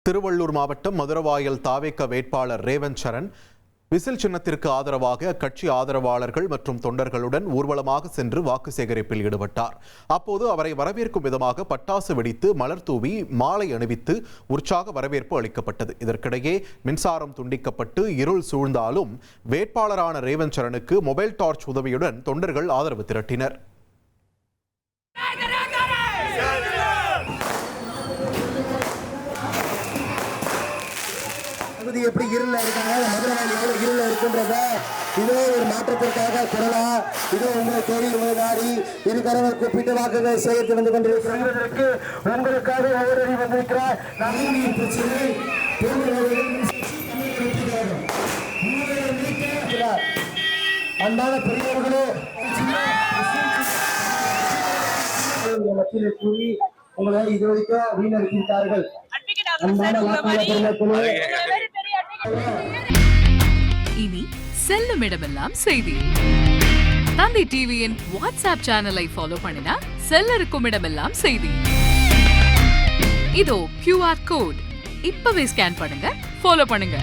திருவள்ளூர் மாவட்டம் மதுரவாயல் தாவேக வேட்பாளர் ரேவந்த் சரண் விசில் சின்னத்திற்கு ஆதரவாக அக்கட்சி ஆதரவாளர்கள் மற்றும் தொண்டர்களுடன் ஊர்வலமாக சென்று வாக்கு சேகரிப்பில் ஈடுபட்டார். அப்போது அவரை வரவேற்கும் விதமாக பட்டாசு வெடித்து மலர் தூவி மாலை அணிவித்து உற்சாக வரவேற்பு அளிக்கப்பட்டது. இதற்கிடையே மின்சாரம் துண்டிக்கப்பட்டு இருள் சூழ்ந்தாலும் வேட்பாளரான ரேவந்த் சரணுக்கு மொபைல் டார்ச் உதவியுடன் தொண்டர்கள் ஆதரவு திரட்டினர். எப்படி இருள இருக்காங்க, மதுரவாயல் எவ்வளவு இருள இருக்குன்றத இதோ ஒரு மாற்றத்திற்காக குரலா இதோ உங்களை தேடி முன்னாடி இருக்கிறவங்க கூப்பிட்டு வாக்குகள் சேகரித்து வந்து கொண்டிருக்கிறதற்கு உங்களுக்காக ஒவ்வொரு வந்திருக்கிறார். அன்பான பெரியவர்களே, மத்தியிலே கூறி உங்களை இது வரைக்கும் வீணடித்திருக்கிறார்கள். இனி செல்லும் இடமெல்லாம் செய்தி. தந்தை டிவியின் வாட்ஸ்அப் சேனலை ஃபாலோ பண்ணினா செல்ல இருக்கும் இடமெல்லாம் செய்தி. இதோ QR கோட் இப்பவே ஸ்கேன் பண்ணுங்க, ஃபாலோ பண்ணுங்க.